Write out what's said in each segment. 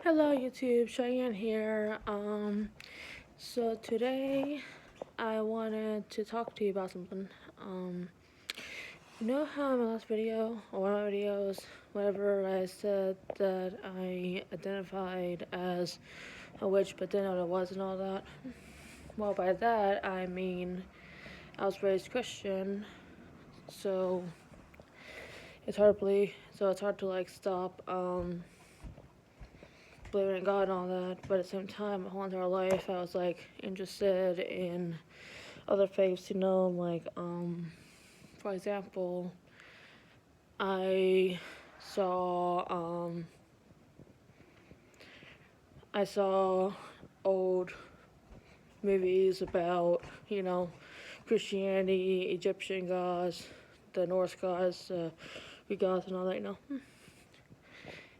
Hello YouTube, Cheyenne here. So today I wanted to talk to you about something. You know how in my last video, or one of my videos, whatever, I said that I identified as a witch but didn't know what it was and all that? Well, by that I mean I was raised Christian, so it's hard to believe, so it's hard to stop, believing in God and all that, but at the same time, my whole entire life, I was interested in other faiths, for example, I saw, I saw old movies about, Christianity, Egyptian gods, the Norse gods, Greek gods, and all that.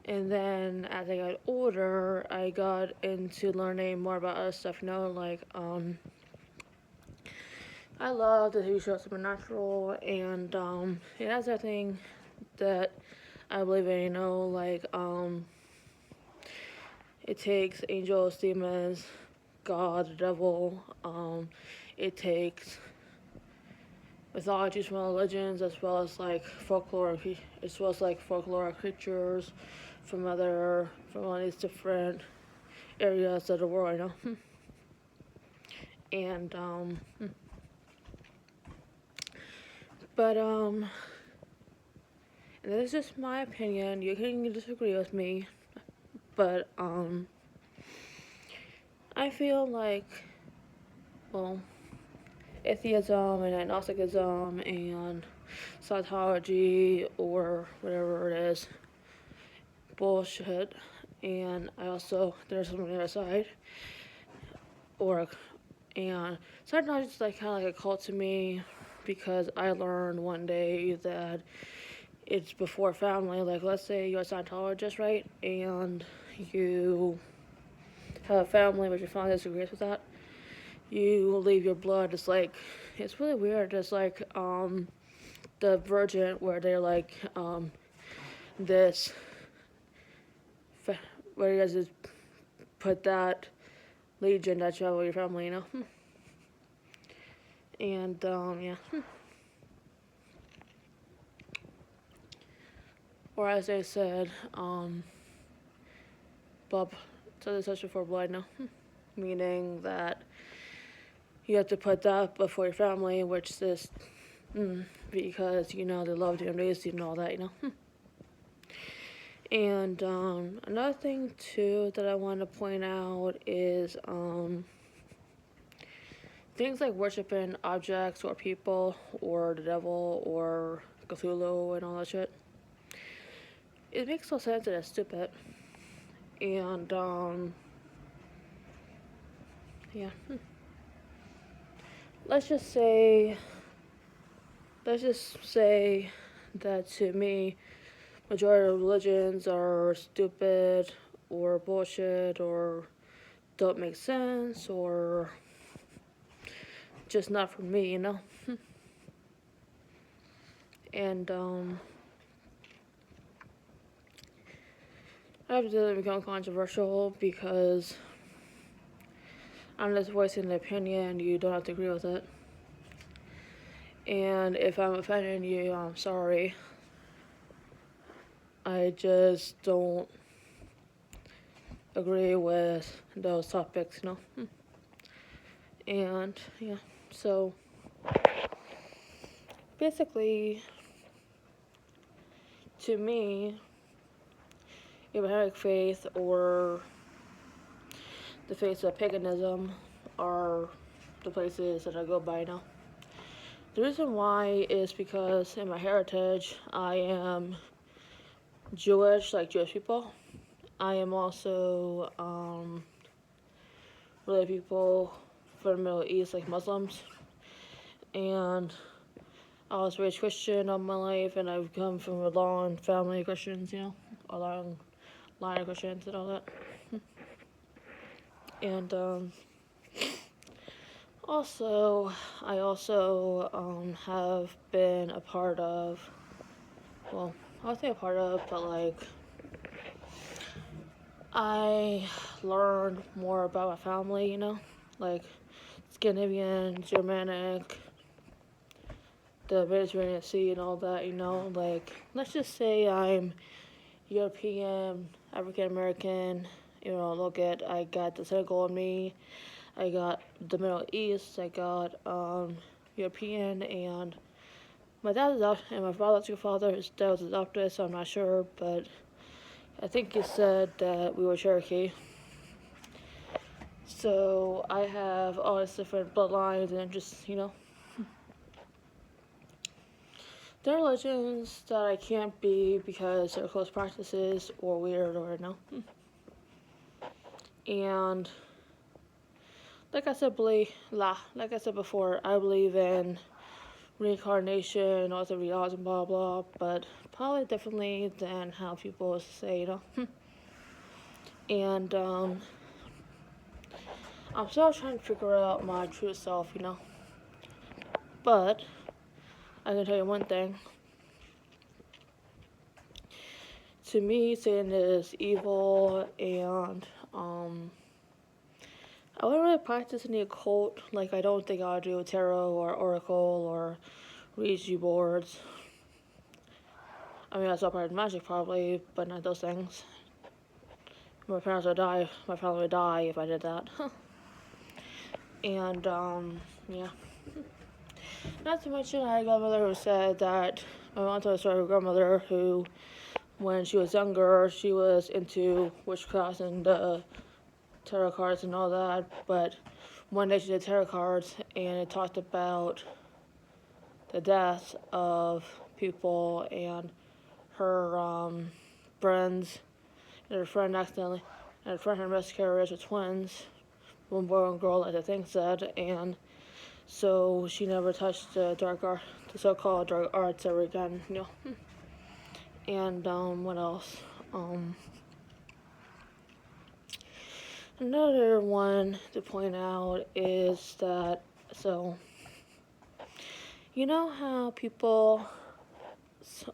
And then as I got older, I got into learning more about other stuff, I love the TV show Supernatural, and it has everything that I believe in, it takes angels, demons, God, the devil, it takes mythologies from religions as well as folklore creatures from all these different areas of the world, and but and this is just my opinion. You can disagree with me, but I feel like, well, atheism and agnosticism and Scientology or whatever it is, bullshit. And I also, there's something on the other side, or, and Scientology is kind of like a cult to me because I learned one day that it's before family. Like, let's say you're a Scientologist, right? And you have a family, but your family disagrees with that. You leave your blood. It's really weird. It's like, the Virgin, where they're this, where you guys just put that legion that you have with your family. And, yeah. Or as they said, Bob, so they such for blood, no? Meaning that you have to put that before your family, which is, because, they loved you and raised you and all that. And, another thing, too, that I want to point out is, things like worshiping objects or people or the devil or Cthulhu and all that shit. It makes no sense and it's stupid. And, yeah. Let's just say that to me, majority of religions are stupid or bullshit or don't make sense or just not for me. And I have to become controversial because I'm just voicing an opinion. You don't have to agree with it. And if I'm offending you, I'm sorry. I just don't agree with those topics. And yeah, so basically, to me, Abrahamic faith or the faith of paganism are the places that I go by now. The reason why is because in my heritage, I am Jewish, like Jewish people. I am also related people from the Middle East, like Muslims. And I was raised Christian all my life, and I've come from a long family of Christians, a long line of Christians and all that. And I also have been a part of, well, I'll say a part of, but I learned more about my family, like Scandinavian, Germanic, the Mediterranean Sea, and all that, like, let's just say I'm European, African American, look at, I got the Senegal in me, I got the Middle East, I got European, and my dad is adopted, and my biological father, his dad was adopted, so I'm not sure, but I think he said that we were Cherokee. So I have all these different bloodlines and just, there are legends that I can't be because they're close practices or weird or no. And like I said before, I believe in reincarnation, all the realities and blah blah, but probably differently than how people say, And I'm still trying to figure out my true self, But I can tell you one thing. To me, Satan is evil, and I wouldn't really practice any occult. Like, I don't think I'll do tarot or oracle or Ouija boards. I mean, that's all part of magic probably, but not those things. My family would die if I did that. And, yeah. Not to mention, I had a grandmother who said that, I want to tell a story of a grandmother who, when she was younger, she was into witchcraft and tarot cards and all that, but one day she did tarot cards and it talked about the death of people, and her friends, and her friend had miscarriage with twins, one boy and girl, as the thing said, and so she never touched the so-called dark arts ever again, And what else? Another one to point out is that, so, you know how people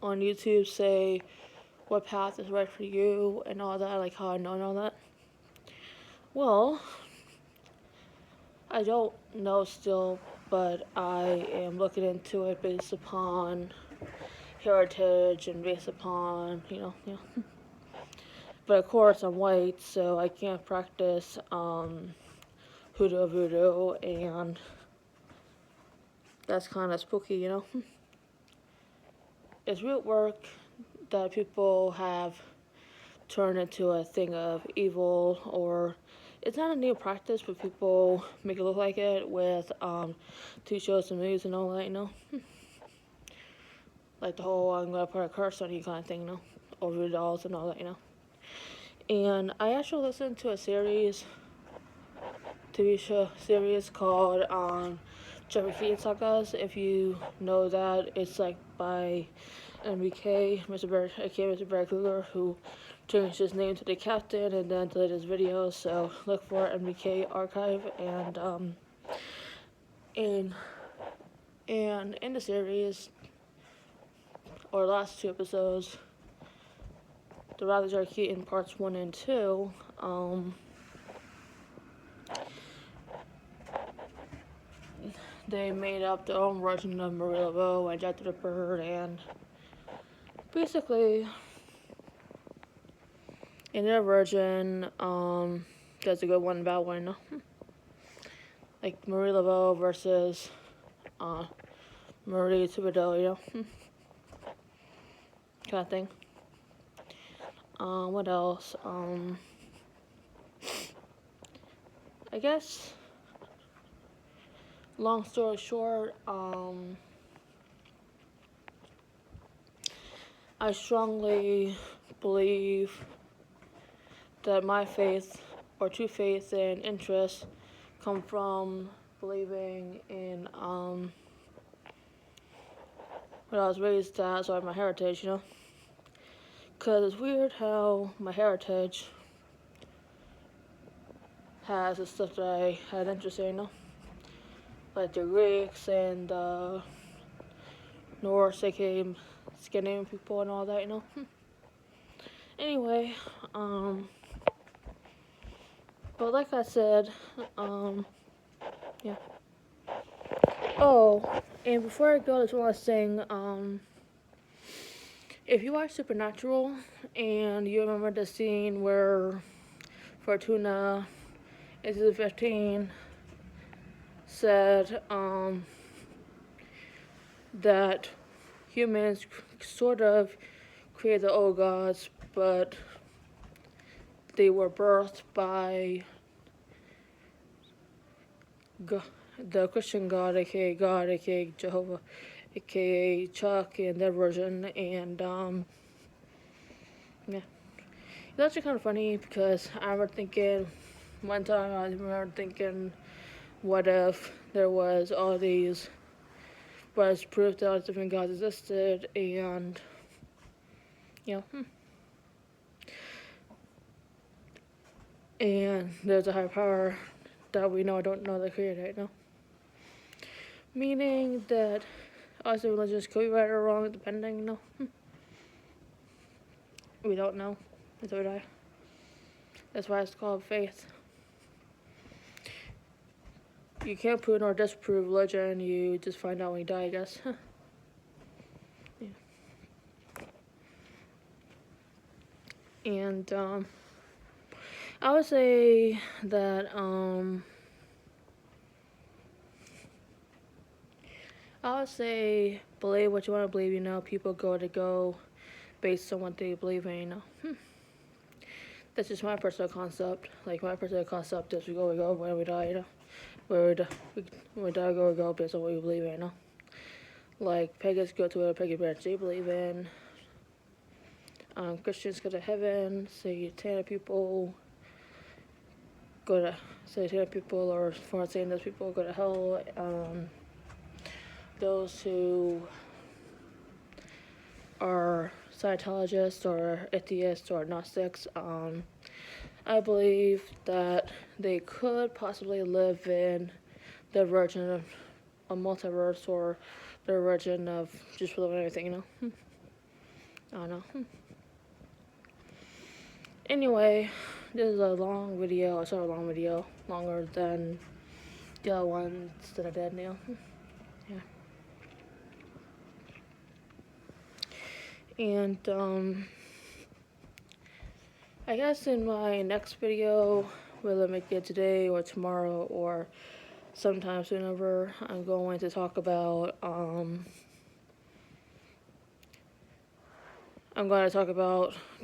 on YouTube say what path is right for you and all that, like how I know and all that? Well, I don't know still, but I am looking into it based upon heritage and based upon, But of course, I'm white, so I can't practice hoodoo voodoo, and that's kind of spooky, It's root work that people have turned into a thing of evil, or it's not a new practice, but people make it look like it with TV shows and movies and all that, Like the whole I'm gonna put a curse on you kind of thing, or voodoo dolls and all that, And I actually listened to a TV show series called Jeffrey Keaton Sagas. If you know that, it's like by MBK, Mr. Barry Kruger, who changed his name to the Captain and then deleted his videos. So look for MBK Archive, and in the series, or last two episodes, the Rise of Keaton parts 1 and 2, they made up their own version of Marie Laveau and Jack the Ripper, and basically, in their version, there's a good one and bad one, like Marie Laveau versus Marie Thibodeau, kind of thing. What else? I guess, long story short, I strongly believe that my faith, or true faith and interest, come from believing in what I was raised as, or my heritage, Because it's weird how my heritage has the stuff that I had interest in, Like the Greeks and the Norse, aka Scandinavian people and all that, Anyway, But like I said, yeah. Oh, and before I go, there's one last thing. If you watch Supernatural and you remember the scene where Fortuna in season 15 said that humans sort of created the old gods, but they were birthed by the Christian God, aka Jehovah, aka Chuck, and their version. And yeah, it's actually kind of funny because I remember thinking one time, I remember thinking, what if there was all these, was proof that all these different gods existed, and you know, and there's a higher power that we know don't know the creator right now. Meaning that us religions could be right or wrong depending, we don't know until we die. That's why it's called faith. You can't prove nor disprove religion, you just find out when you die, I guess. Yeah. And I would say that believe what you want to believe, people go based on what they believe in, That's just my personal concept. Like, my personal concept is we go when we die, Where we die, we go based on what we believe in, Like, pagans go to a pagan branch they believe in. Christians go to heaven. Satanic people or foreign Satanist people go to hell. Those who are Scientologists or atheists or Gnostics, I believe that they could possibly live in the version of a multiverse or the version of just living everything, I don't know. Anyway, this is a long video. It's not a long video, longer than the other ones that I did now. Yeah. And I guess in my next video, whether I make it today or tomorrow or sometime whenever, I'm going to talk about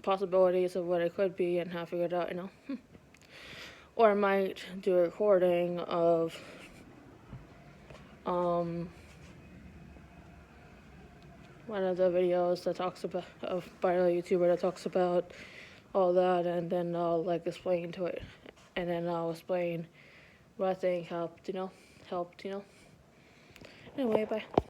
possibilities of what it could be and how to figure it out, Or I might do a recording of one of the videos that talks about by a YouTuber that talks about all that, and then I'll explain to it, and then I'll explain what I think helped. Anyway, bye.